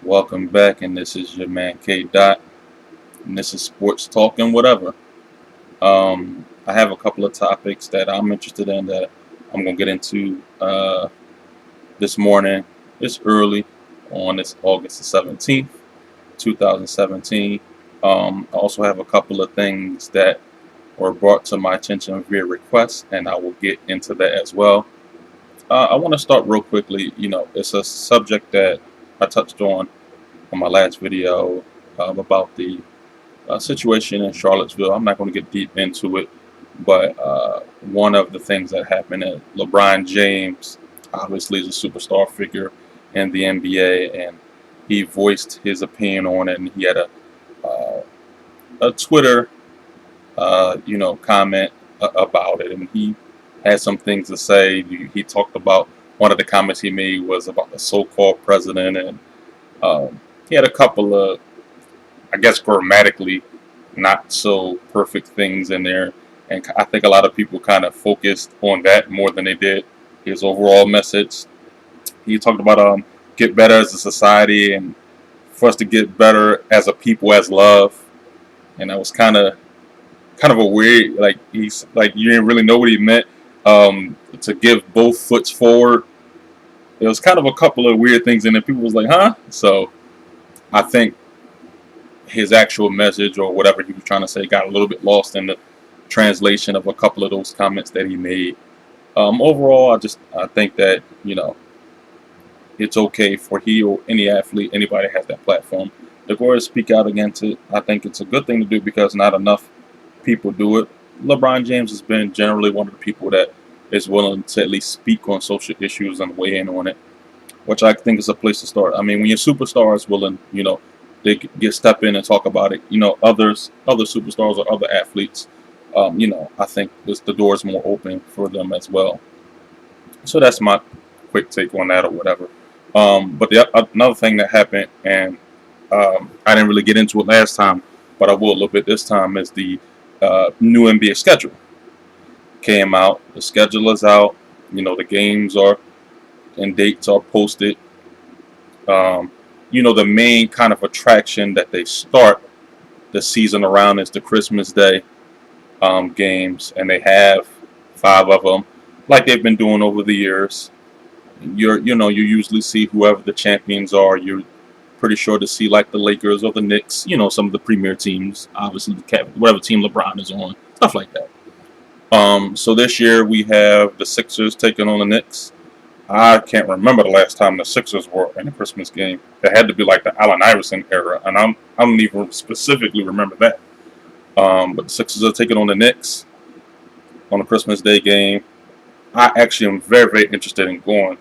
Welcome back, and this is your man Kdot, and this is Sports Talk and whatever. I have a couple of topics that I'm interested in that I'm gonna get into this morning. It's early on this August the 17th, 2017. I also have a couple of things that were brought to my attention via request, and I will get into that as well. I want to start real quickly. It's a subject that I touched on my last video about the situation in Charlottesville. I'm not going to get deep into it, but one of the things that happened is LeBron James obviously is a superstar figure in the NBA, and he voiced his opinion on it, and he had a Twitter comment about it, and he had some things to say. He talked about one of the comments he made was about the so-called president, and he had a couple of, I guess, grammatically not so perfect things in there, and I think a lot of people kind of focused on that more than they did his overall message. He talked about get better as a society and for us to get better as a people, as love, and that was kind of a weird, like, he's like, you didn't really know what he meant, to give both foots forward. There was kind of a couple of weird things in there. People was like, huh? So I think his actual message or whatever he was trying to say got a little bit lost in the translation of a couple of those comments that he made. Overall, I think that it's okay for he or any athlete, anybody that has that platform, to go ahead and speak out against it. I think it's a good thing to do because not enough people do it. LeBron James has been generally one of the people that is willing to at least speak on social issues and weigh in on it, which I think is a place to start. I mean, when your superstar is willing, they get step in and talk about it. Other superstars or other athletes, I think the door is more open for them as well. So that's my quick take on that or whatever. But another thing that happened, and I didn't really get into it last time, but I will a little bit this time, is the new NBA schedule came out. The schedule is out. The games are and dates are posted. The main kind of attraction that they start the season around is the Christmas Day games, and they have 5 of them, like they've been doing over the years. You usually see whoever the champions are. You're pretty sure to see like the Lakers or the Knicks. Some of the premier teams, obviously whatever team LeBron is on, stuff like that. So this year we have the Sixers taking on the Knicks. I can't remember the last time the Sixers were in a Christmas game. It had to be like the Allen Iverson era, and I don't even specifically remember that. But the Sixers are taking on the Knicks on a Christmas Day game. I actually am very, very interested in going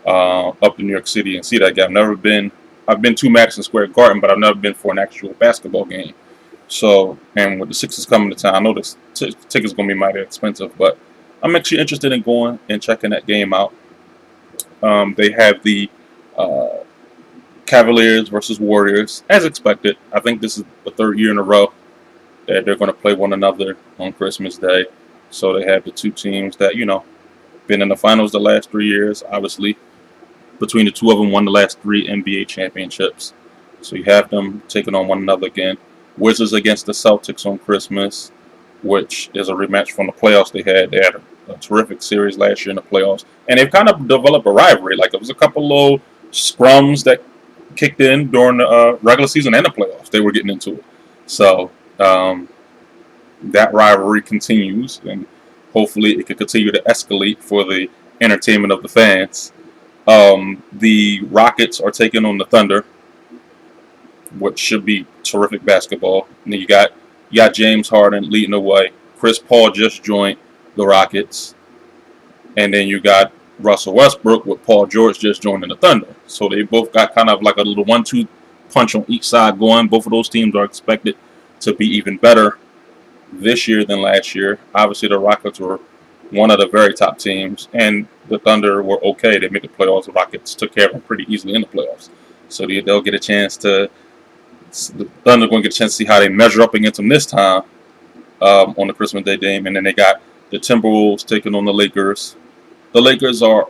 up to New York City and see that game. I've been to Madison Square Garden, but I've never been for an actual basketball game. So, and with the Sixers coming to town, I know the ticket's going to be mighty expensive, but I'm actually interested in going and checking that game out. They have the Cavaliers versus Warriors, as expected. I think this is the 3rd year in a row that they're going to play one another on Christmas Day. So they have the two teams that, been in the finals the last 3 years. Obviously, between the two of them, won the last 3 NBA championships. So you have them taking on one another again. Wizards against the Celtics on Christmas, which is a rematch from the playoffs they had. They had a terrific series last year in the playoffs, and they've kind of developed a rivalry. Like, it was a couple little scrums that kicked in during the regular season and the playoffs. They were getting into it. So that rivalry continues, and hopefully it can continue to escalate for the entertainment of the fans. The Rockets are taking on the Thunder, which should be terrific basketball. And then you got James Harden leading the way. Chris Paul just joined the Rockets, and then you got Russell Westbrook with Paul George just joining the Thunder. So they both got kind of like a little 1-2 punch on each side going. Both of those teams are expected to be even better this year than last year. Obviously, the Rockets were one of the very top teams, and the Thunder were okay. They made the playoffs. The Rockets took care of them pretty easily in the playoffs. So they'll get a chance to. The Thunder going to get a chance to see how they measure up against them this time on the Christmas Day game. And then they got the Timberwolves taking on the Lakers. The Lakers are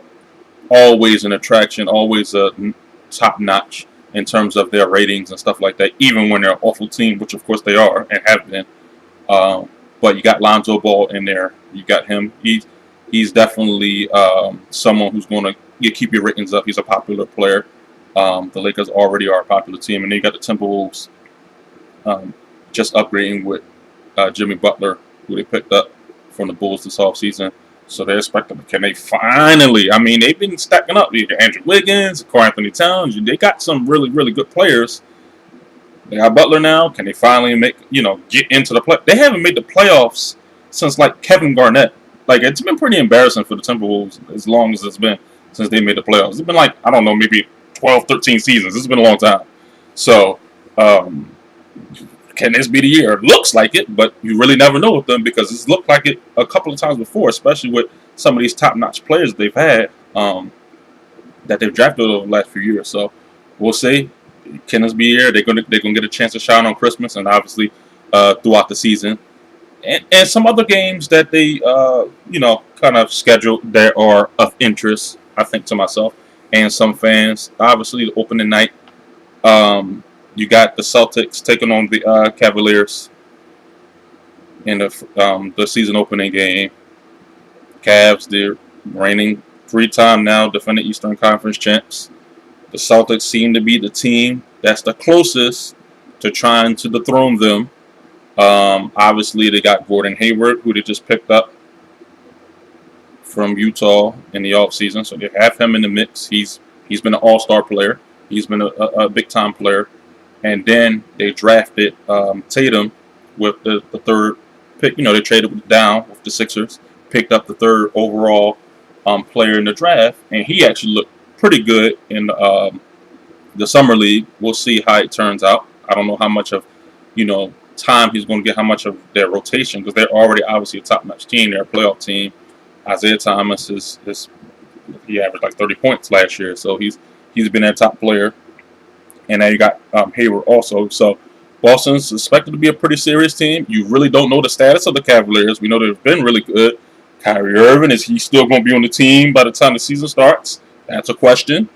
always an attraction, always a top-notch in terms of their ratings and stuff like that, even when they're an awful team, which of course they are and have been. Um, but you got Lonzo Ball in there. You got him. He's definitely someone who's going to keep your ratings up. He's a popular player. The Lakers already are a popular team, and then you got the Timberwolves um, just upgrading with Jimmy Butler, who they picked up from the Bulls this offseason. So they're expecting, can they finally? I mean, they've been stacking up. You got Andrew Wiggins, Karl Anthony Towns. They got some really, really good players. They got Butler now. Can they finally get into the play? They haven't made the playoffs since like Kevin Garnett. Like, it's been pretty embarrassing for the Timberwolves as long as it's been since they made the playoffs. It's been like, I don't know, maybe 12, 13 seasons. It's been a long time. So, can this be the year? It looks like it, but you really never know with them because it's looked like it a couple of times before, especially with some of these top-notch players they've had that they've drafted over the last few years. So we'll see. Can this be the year? They're gonna get a chance to shine on Christmas and obviously throughout the season. And some other games that they kind of scheduled that are of interest, I think, to myself and some fans. Obviously, the opening night. You got the Celtics taking on the Cavaliers in the season opening game. Cavs, they're reigning 3-time now defending Eastern Conference champs. The Celtics seem to be the team that's the closest to trying to dethrone them. Obviously, they got Gordon Hayward, who they just picked up from Utah in the offseason, so they have him in the mix. He's been an all-star player. He's been a big-time player. And then they drafted Tatum with the third pick. They traded down with the Sixers, picked up the third overall player in the draft, and he actually looked pretty good in the summer league. We'll see how it turns out. I don't know how much of time he's going to get, how much of their rotation, because they're already obviously a top-notch team. They're a playoff team. Isaiah Thomas he averaged like 30 points last year, so he's been their top player. And now you got Hayward also. So Boston's expected to be a pretty serious team. You really don't know the status of the Cavaliers. We know they've been really good. Kyrie Irving, is he still going to be on the team by the time the season starts? That's a question.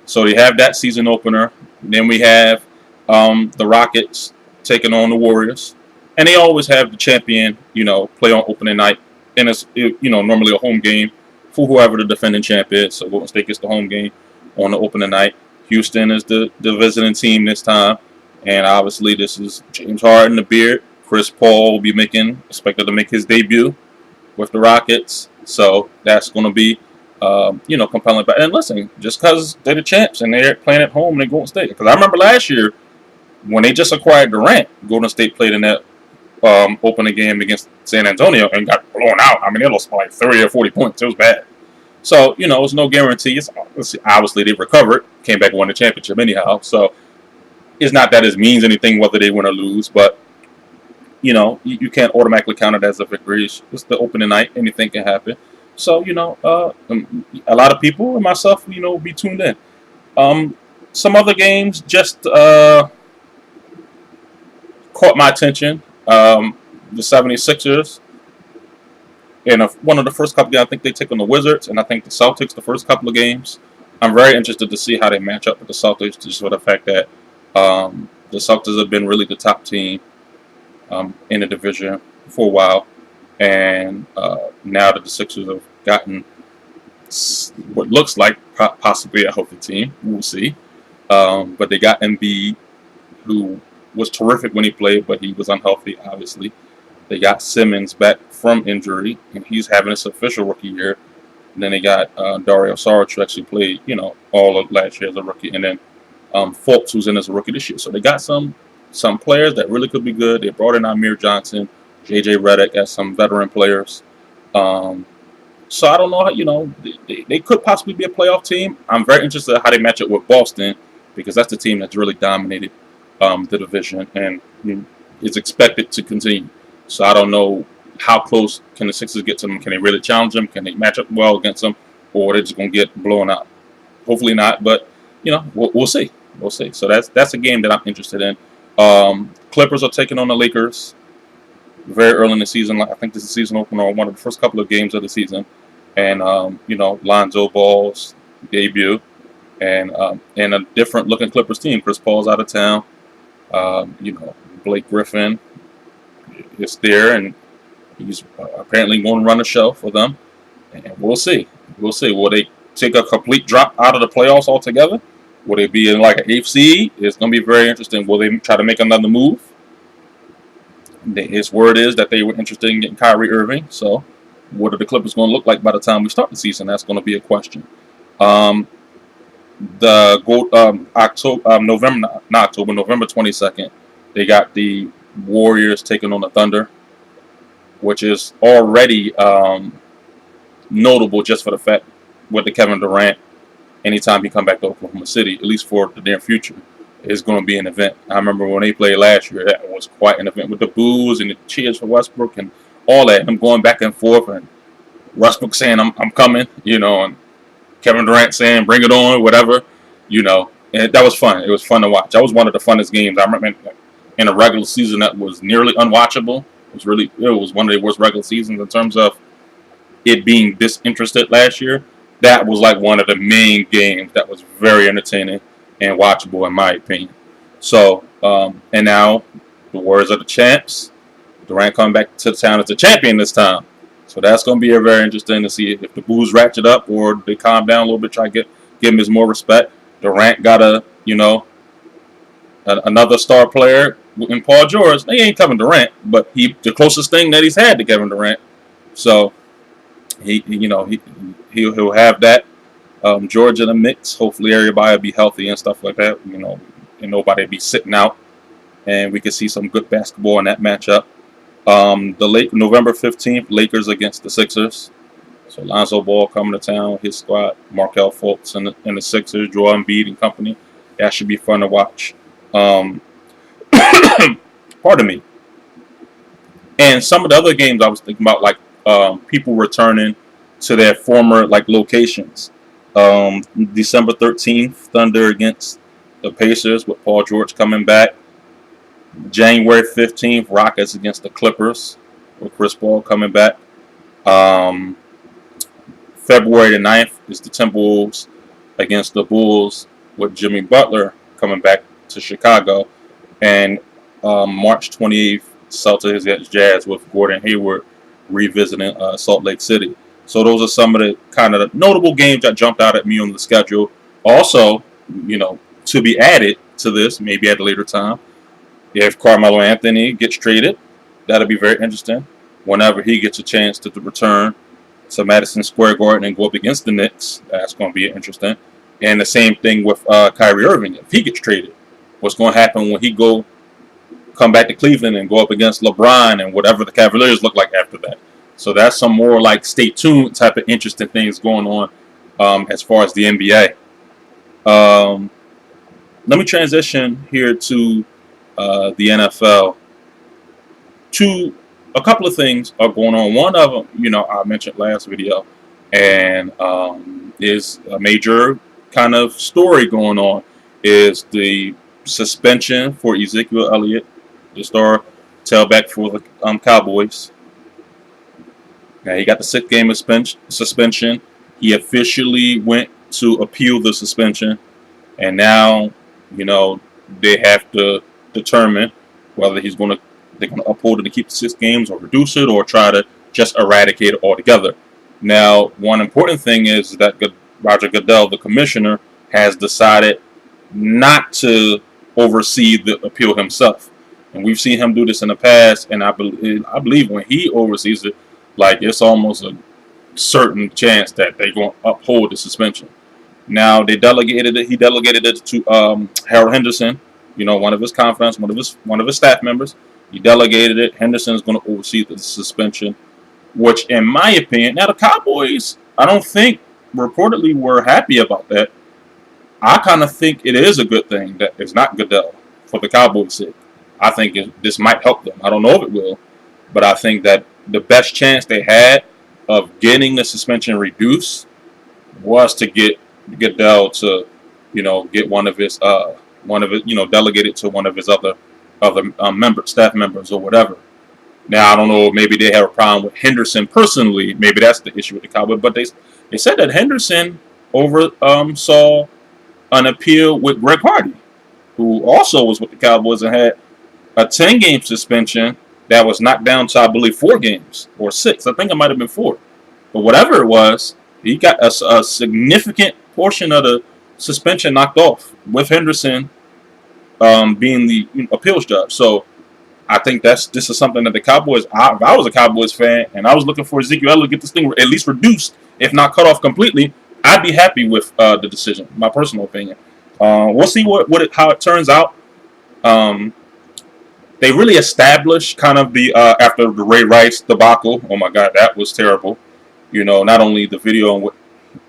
So they have that season opener. Then we have the Rockets taking on the Warriors. And they always have the champion, play on opening night. And it's, normally a home game for whoever the defending champ is. So Golden State gets the home game on the opening night. Houston is the visiting team this time. And obviously this is James Harden, the Beard. Chris Paul will be expected to make his debut with the Rockets. So that's going to be, compelling. And listen, just because they're the champs and they're playing at home, they Golden State. Because I remember last year when they just acquired Durant, Golden State played in that opening game against San Antonio and got blown out. I mean, they lost by like 30 or 40 points. It was bad. So, it's no guarantee. Obviously, they recovered, came back and won the championship anyhow. So, it's not that it means anything whether they win or lose. But, you can't automatically count it as a victory. It's the opening night. Anything can happen. So, a lot of people and myself, will be tuned in. Some other games just caught my attention. The 76ers. And one of the first couple games, I think they take on the Wizards, and I think the Celtics the first couple of games. I'm very interested to see how they match up with the Celtics, just for the fact that the Celtics have been really the top team in the division for a while. And now that the Sixers have gotten what looks like possibly a healthy team, we'll see. But they got Embiid, who was terrific when he played, but he was unhealthy, obviously. They got Simmons back from injury, and he's having his official rookie year. And then they got Dario Saric, who actually played, all of last year as a rookie. And then Fultz, who's in as a rookie this year. So they got some players that really could be good. They brought in Amir Johnson, J.J. Redick as some veteran players. So I don't know how, they could possibly be a playoff team. I'm very interested in how they match up with Boston, because that's the team that's really dominated the division and is expected to continue. So I don't know how close can the Sixers get to them. Can they really challenge them? Can they match up well against them? Or are they just going to get blown out? Hopefully not, but, we'll see. We'll see. So that's a game that I'm interested in. Clippers are taking on the Lakers very early in the season. I think this is the season opener on one of the first couple of games of the season. And, Lonzo Ball's debut. and a different looking Clippers team. Chris Paul's out of town. Blake Griffin is there, and he's apparently going to run a show for them. And we'll see. We'll see. Will they take a complete drop out of the playoffs altogether? Will they be in like an 8th seed? It's going to be very interesting. Will they try to make another move? His word is that they were interested in getting Kyrie Irving. So, what are the Clippers going to look like by the time we start the season? That's going to be a question. November 22nd, they got the Warriors taking on the Thunder, which is already notable just for the fact with the Kevin Durant. Anytime he come back to Oklahoma City, at least for the near future, is going to be an event. I remember when they played last year, that was quite an event with the boos and the cheers for Westbrook and all that. Him going back and forth, and Westbrook saying, I'm coming, and Kevin Durant saying, bring it on, whatever, and that was fun. It was fun to watch. That was one of the funnest games. I remember in a regular season that was nearly unwatchable. It was one of the worst regular seasons in terms of it being disinterested last year. That was like one of the main games that was very entertaining and watchable in my opinion. So, and now the Warriors are the champs. Durant coming back to town as the champion this time. So that's going to be very interesting to see if the boos ratchet up or they calm down a little bit, try to give him his more respect. Durant got another star player in Paul George. They ain't Kevin Durant, but the closest thing that he's had to Kevin Durant. So he'll have that. George in the mix. Hopefully everybody will be healthy and stuff like that. And nobody will be sitting out, and we can see some good basketball in that matchup. November 15th, Lakers against the Sixers. So Lonzo Ball coming to town, his squad, Markelle Fultz and the Sixers, Joel Embiid and company. That should be fun to watch. Pardon me. And some of the other games I was thinking about, like people returning to their former locations. December 13th, Thunder against the Pacers with Paul George coming back. January 15th, Rockets against the Clippers with Chris Paul coming back. February the 9th is the Timberwolves against the Bulls with Jimmy Butler coming back to Chicago. And March 28th, Celtics against Jazz with Gordon Hayward revisiting Salt Lake City. So those are some of the kind of notable games that jumped out at me on the schedule. Also, to be added to this, maybe at a later time, if Carmelo Anthony gets traded, that'll be very interesting. Whenever he gets a chance to return to Madison Square Garden and go up against the Knicks, that's going to be interesting. And the same thing with Kyrie Irving. If he gets traded, what's going to happen when he come back to Cleveland and go up against LeBron and whatever the Cavaliers look like after that? So that's some more stay tuned type of interesting things going on as far as the NBA. Let me transition here to the NFL. A couple of things are going on. One of them, I mentioned last video, and is a major kind of story going on, is the suspension for Ezekiel Elliott, the star tailback for the Cowboys. Now, he got the 6-game suspension. He officially went to appeal the suspension, and now, they have to determine whether they're going to uphold it to keep the 6 games or reduce it or try to just eradicate it altogether. Now, one important thing is that Roger Goodell, the commissioner, has decided not to oversee the appeal himself. And we've seen him do this in the past, and I believe when he oversees it, it's almost a certain chance that they're going to uphold the suspension. Now, he delegated it to Harold Henderson, one of his confidants, one of his staff members. He delegated it. Henderson is going to oversee the suspension, which, in my opinion, now the Cowboys, I don't think reportedly were happy about that. I kind of think it is a good thing that it's not Goodell for the Cowboys' sake. I think this might help them. I don't know if it will, but I think that the best chance they had of getting the suspension reduced was to get Goodell to, get one of his, delegate it to one of his other staff members or whatever. Now, I don't know, maybe they have a problem with Henderson personally. Maybe that's the issue with the Cowboys. But they said that Henderson oversaw an appeal with Greg Hardy, who also was with the Cowboys and had a 10-game suspension that was knocked down to, I believe, 4 games or 6. I think it might have been 4. But whatever it was, he got a significant portion of the suspension knocked off with Henderson being the appeals judge. So I think this is something that the Cowboys, if I was a Cowboys fan and I was looking for Ezekiel Elliott to get this thing at least reduced, if not cut off completely, I'd be happy with the decision, my personal opinion. We'll see how it turns out. They really established kind of the after the Ray Rice debacle. Oh my God, that was terrible. Not only the video on what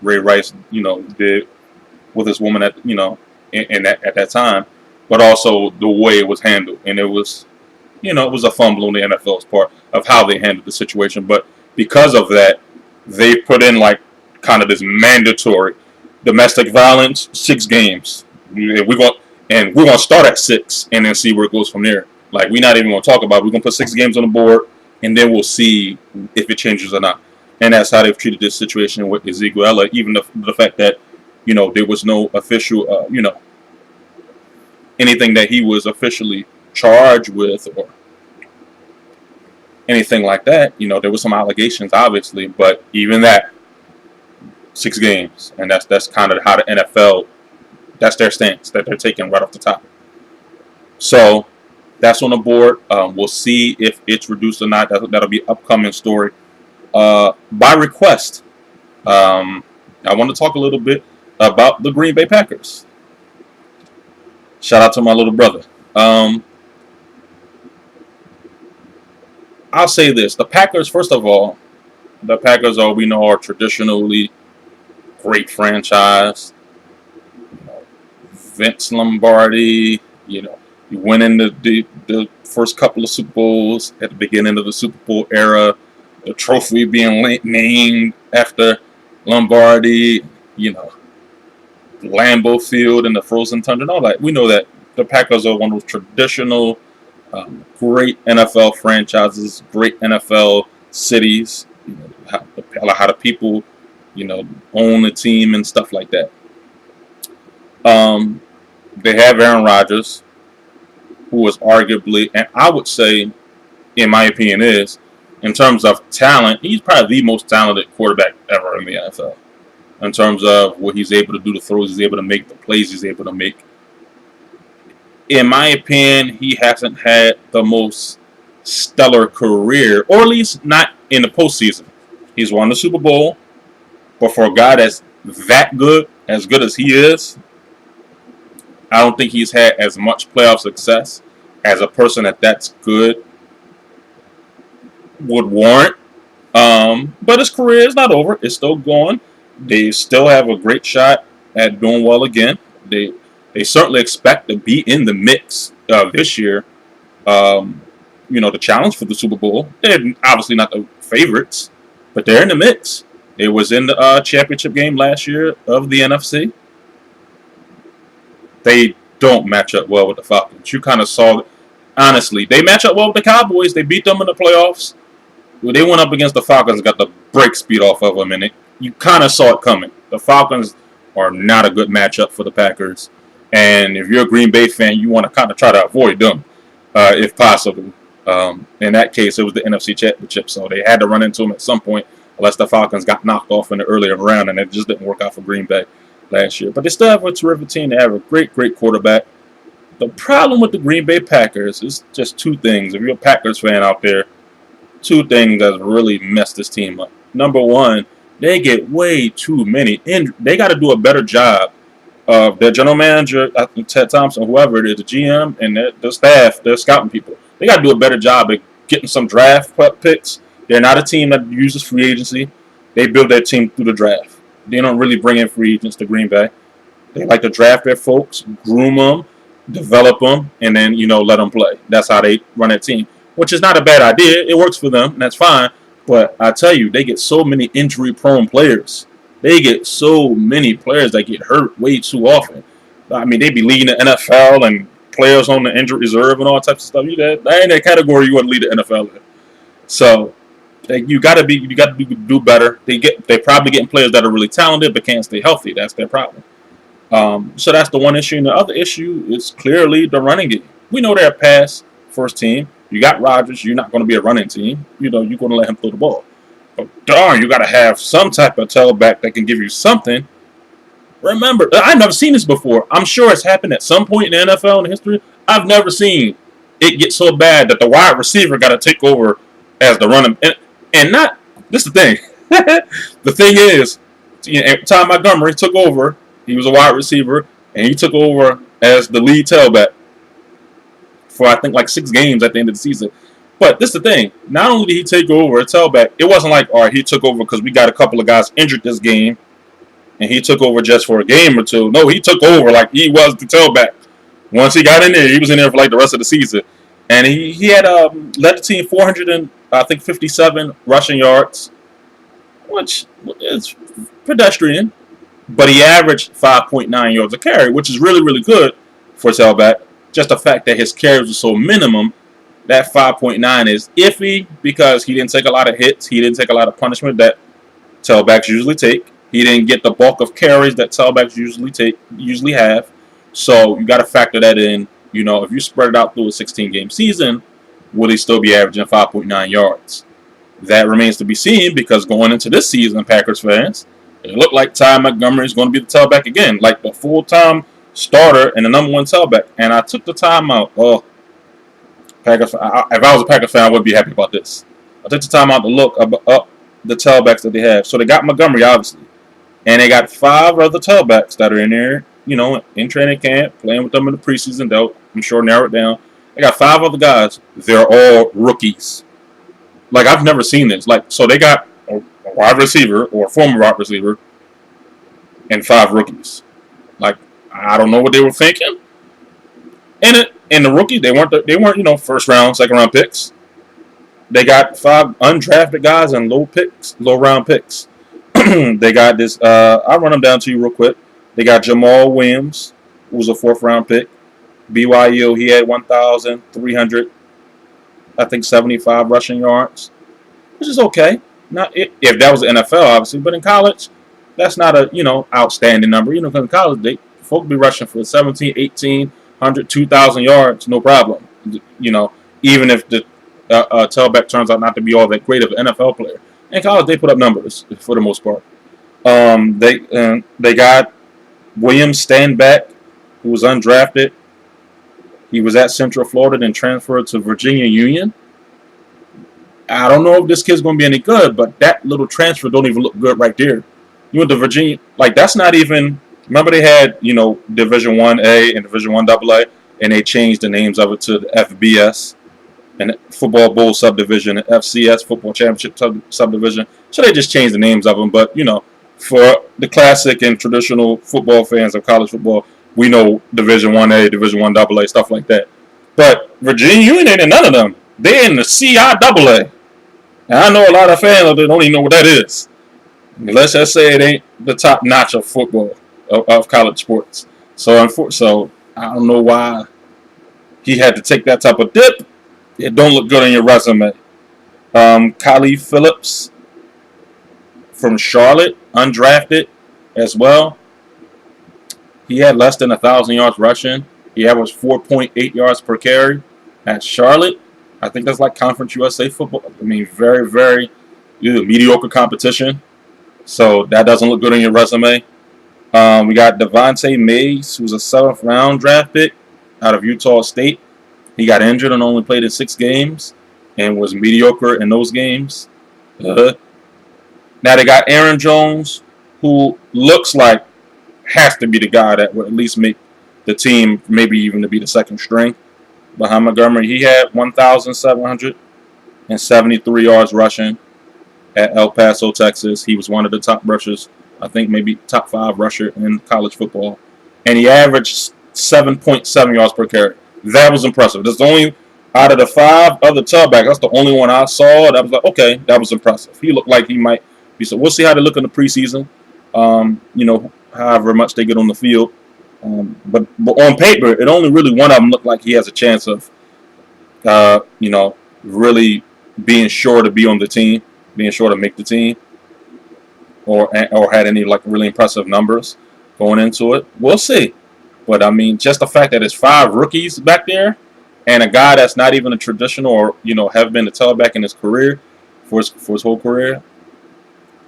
Ray Rice, did with this woman at at that time, but also the way it was handled. And it was, it was a fumble on the NFL's part of how they handled the situation. But because of that, they put in like kind of this mandatory domestic violence 6 games. We're going to start at 6 and then see where it goes from there. Like, we're not even going to talk about it. We're going to put 6 games on the board and then we'll see if it changes or not. And that's how they've treated this situation with Ezekiel Elliott, even the fact that, there was no official, anything that he was officially charged with or anything like that. There were some allegations, obviously, but even that, 6 games. And that's kind of how the NFL, that's their stance that they're taking right off the top. So that's on the board. We'll see if it's reduced or not. That'll be an upcoming story. By request, I want to talk a little bit about the Green Bay Packers. Shout out to my little brother. I'll say this. The Packers, first of all, we know, are traditionally great franchise. Vince Lombardi, you win in the first couple of Super Bowls at the beginning of the Super Bowl era. The trophy being named after Lombardi, Lambeau Field and the Frozen Tundra and all that. We know that the Packers are one of those traditional, great NFL franchises, great NFL cities. How the people, own the team and stuff like that. They have Aaron Rodgers, who is arguably, and I would say, in my opinion, in terms of talent, he's probably the most talented quarterback ever in the NFL. In terms of what he's able to do, the throws he's able to make, the plays he's able to make. In my opinion, he hasn't had the most stellar career, or at least not in the postseason. He's won the Super Bowl, but for a guy that's that good, as good as he is, I don't think he's had as much playoff success as a person that's good would warrant. But his career is not over. It's still going. They still have a great shot at doing well again. They certainly expect to be in the mix this year. The challenge for the Super Bowl. They're obviously not the favorites, but they're in the mix. They was in the championship game last year of the NFC. They don't match up well with the Falcons. You kind of saw, honestly, they match up well with the Cowboys. They beat them in the playoffs. They went up against the Falcons and got the break speed off of them, and you kind of saw it coming. The Falcons are not a good matchup for the Packers, and if you're a Green Bay fan, you want to kind of try to avoid them if possible. In that case, it was the NFC Championship, so they had to run into them at some point, unless the Falcons got knocked off in the earlier round, and it just didn't work out for Green Bay last year. But they still have a terrific team. They have a great, great quarterback. The problem with the Green Bay Packers is just 2 things. If you're a Packers fan out there, 2 things that really messed this team up. Number one, they get way too many injuries. They got to do a better job of their general manager, Ted Thompson, whoever it is, the GM, and the staff, their scouting people. They got to do a better job of getting some draft picks. They're not a team that uses free agency. They build their team through the draft. They don't really bring in free agents to Green Bay. They like to draft their folks, groom them, develop them, and then, let them play. That's how they run their team, which is not a bad idea. It works for them, and that's fine. But I tell you, they get so many injury-prone players. They get so many players that get hurt way too often. I mean, they be leading the NFL and players on the injury reserve and all types of stuff. That ain't that category you want to lead the NFL in. So you got to do better. They probably getting players that are really talented but can't stay healthy. That's their problem. So that's the one issue. And the other issue is clearly the running game. We know they're a pass first team. You got Rodgers. You're not going to be a running team. You're going to let him throw the ball. But darn, you got to have some type of tailback that can give you something. Remember, I've never seen this before. I'm sure it's happened at some point in the NFL in history. I've never seen it get so bad that the wide receiver got to take over as the running. And not, this is the thing. The thing is, Ty Montgomery took over. He was a wide receiver, and he took over as the lead tailback for, I think, like 6 games at the end of the season. But this is the thing. Not only did he take over a tailback, it wasn't like, all right, he took over because we got a couple of guys injured this game, and he took over just for a game or two. No, he took over like he was the tailback. Once he got in there, he was in there for like the rest of the season. And he had led the team 457 rushing yards, which is pedestrian. But he averaged 5.9 yards a carry, which is really, really good for a tailback. Just the fact that his carries were so minimum, that 5.9 is iffy because he didn't take a lot of hits. He didn't take a lot of punishment that tailbacks usually take. He didn't get the bulk of carries that tailbacks usually have. So you got to factor that in. You know, if you spread it out through a 16-game season, will he still be averaging 5.9 yards? That remains to be seen because going into this season, Packers fans, it looked like Ty Montgomery is going to be the tailback again, like the full-time starter and the number 1 tailback. And I took the time out. Oh, Packers. If I was a Packers fan, I would be happy about this. I took the time out to look up the tailbacks that they have. So they got Montgomery, obviously, and they got 5 other tailbacks that are in there. You know, in training camp, playing with them in the preseason. They'll, I'm sure, narrow it down. They got 5 other guys. They're all rookies. Like, I've never seen this. Like, so they got a wide receiver or a former wide receiver and 5 rookies. Like, I don't know what they were thinking. And the rookies, they weren't you know, first round, second round picks. They got 5 undrafted guys and low round picks. They got this. I'll run them down to you real quick. They got Jamal Williams, who was a 4th round pick. BYU, he had 1,300, I think, 75 rushing yards, which is okay. Not if that was the NFL, obviously, but in college, that's not a, you know, outstanding number. You know, because in college, folk be rushing for 17, 1,800, 2,000 yards, no problem. You know, even if the tailback turns out not to be all that great of an NFL player. In college, they put up numbers for the most part. They got Williams Stanback, who was undrafted. He was at Central Florida, then transferred to Virginia Union. I don't know if this kid's going to be any good, but that little transfer don't even look good right there. You went to Virginia, like that's not even. Remember they had, you know, Division 1A and Division 1AA, and they changed the names of it to the FBS and Football Bowl Subdivision and FCS Football Championship Subdivision. So they just changed the names of them, but you know. For the classic and traditional football fans of college football, we know Division 1A, Division 1AA, stuff like that. But Virginia Union ain't in none of them. They're in the CIAA. And I know a lot of fans that don't even know what that is. Let's just say it ain't the top notch of football, of college sports. So I don't know why he had to take that type of dip. It don't look good on your resume. Kylie Phillips from Charlotte, undrafted as well. He had less than 1,000 yards rushing. He averaged 4.8 yards per carry at Charlotte. I think that's like Conference USA football. I mean, very, very mediocre competition. So that doesn't look good on your resume. We got Devontae Mays, who's a 7th round draft pick out of Utah State. He got injured and only played in 6 games and was mediocre in those games. Now they got Aaron Jones, who looks like has to be the guy that would at least make the team, maybe even to be the 2nd string behind Montgomery. He had 1,773 yards rushing at El Paso, Texas. He was one of the top rushers, I think maybe top 5 rusher in college football. And he averaged 7.7 yards per carry. That was impressive. That's the only, out of the 5 other tailbacks, that's the only one I saw that was like, okay, that was impressive. He looked like he might. So we'll see how they look in the preseason. You know, however much they get on the field. But on paper, it only really one of them looked like he has a chance of, you know, really being sure to be on the team, being sure to make the team, or had any like really impressive numbers. going into it. We'll see. But I mean, just the fact that it's 5 rookies back there, and a guy that's not even a traditional or have been a tailback in his career for his whole career,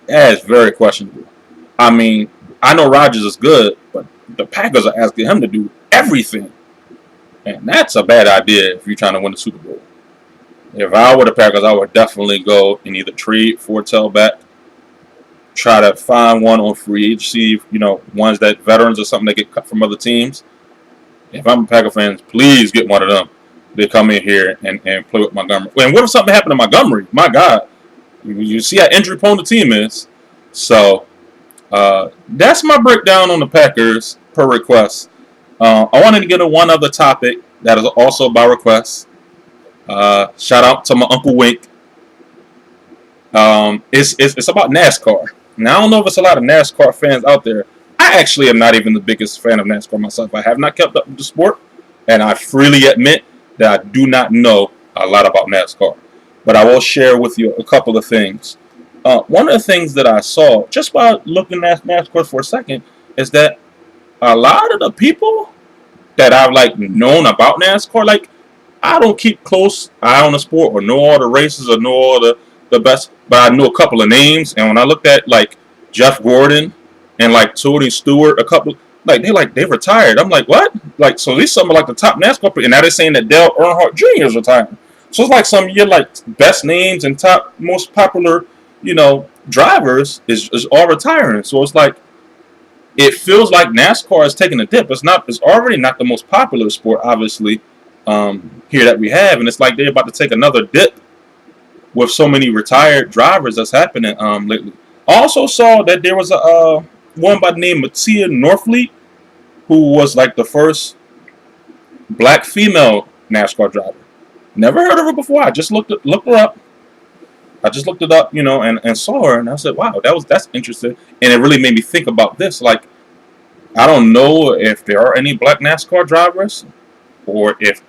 that is very questionable. I mean, I know Rodgers is good, but the Packers are asking him to do everything, and that's a bad idea if you're trying to win the Super Bowl. If I were the Packers, I would definitely go and either trade for a tailback, try to find one on free agency, ones that veterans or something that get cut from other teams. If I'm a Packer fan, please get one of them. They come in here and play with Montgomery. And what if something happened to Montgomery? My God. You see how injury prone the team is. So that's my breakdown on the Packers per request. I wanted to get to one other topic that is also by request. Shout out to my Uncle Wink. It's about NASCAR. Now, I don't know if there's a lot of NASCAR fans out there. I actually am not even the biggest fan of NASCAR myself. I have not kept up with the sport, and I freely admit that I do not know a lot about NASCAR. But I will share with you a couple of things. One of the things that I saw, just by looking at NASCAR for a second, is that a lot of the people that I've known about NASCAR, I don't keep close eye on the sport or know all the races or know all the best, but I know a couple of names. And when I looked at Jeff Gordon and Tony Stewart, a couple they retired. I'm like, what? So these some of the top NASCAR people, and now they're saying that Dale Earnhardt Jr. is retiring. So it's some of your best names and top most popular drivers is all retiring. So it's it feels like NASCAR is taking a dip. It's already not the most popular sport, obviously, here that we have, and it's they're about to take another dip with so many retired drivers that's happening lately. I also saw that there was a one by the name of Tia Norfleet, who was the first black female NASCAR driver. Never heard of her before. I just looked her up. I just looked it up, and saw her, and I said, "Wow, that's interesting." And it really made me think about this. I don't know if there are any black NASCAR drivers, or if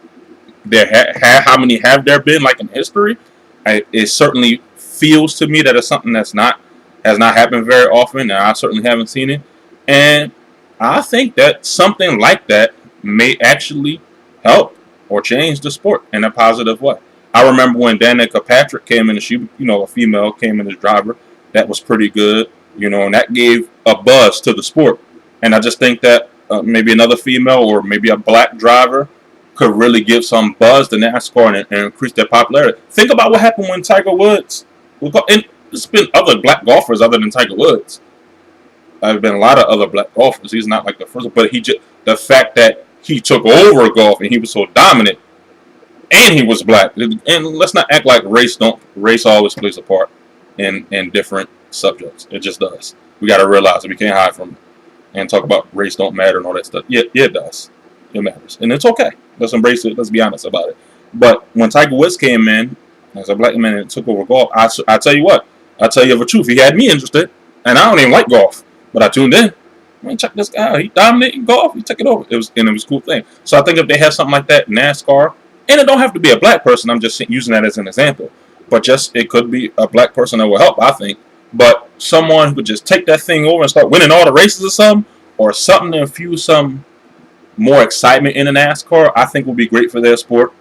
how many have there been in history. It certainly feels to me that it's something has not happened very often, and I certainly haven't seen it. And I think that something like that may actually help or change the sport in a positive way. I remember when Danica Patrick came in, and she, a female came in as driver. That was pretty good, and that gave a buzz to the sport. And I just think that maybe another female or maybe a black driver could really give some buzz to NASCAR and increase their popularity. Think about what happened when Tiger Woods, and there's been other black golfers other than Tiger Woods. There have been a lot of other black golfers. He's not the first, but the fact that he took over golf and he was so dominant, and he was black. And let's not act like race always plays a part in different subjects. It just does. We got to realize that we can't hide from it and talk about race don't matter and all that stuff. Yeah, it does. It matters, and it's okay. Let's embrace it. Let's be honest about it. But when Tiger Woods came in as a black man and took over golf, I tell you what. I tell you the truth. He had me interested, and I don't even like golf, but I tuned in. I mean, check this guy out. He dominated golf. He took it over. It was a cool thing. So I think if they have something like that, NASCAR, and it don't have to be a black person. I'm just using that as an example. But it could be a black person that will help, I think. But someone who could just take that thing over and start winning all the races or something, or something to infuse some more excitement in the NASCAR, I think will be great for their sport.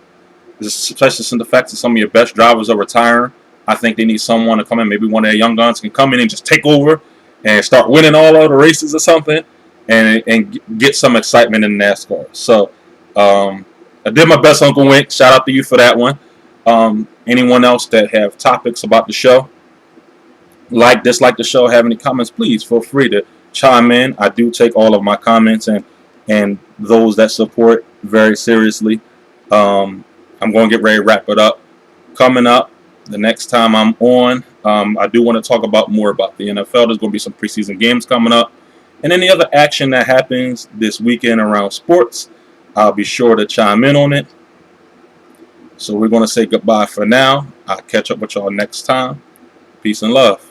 Especially since the fact that some of your best drivers are retiring. I think they need someone to come in. Maybe one of their young guns can come in and just take over and start winning all of the races or something, and get some excitement in NASCAR. So I did my best, Uncle Wink. Shout out to you for that one. Anyone else that have topics about the show, dislike the show, have any comments, please feel free to chime in. I do take all of my comments and those that support very seriously. I'm going to get ready to wrap it up. Coming up, the next time I'm on, I do want to talk more about the NFL. There's going to be some preseason games coming up. And any other action that happens this weekend around sports, I'll be sure to chime in on it. So we're going to say goodbye for now. I'll catch up with y'all next time. Peace and love.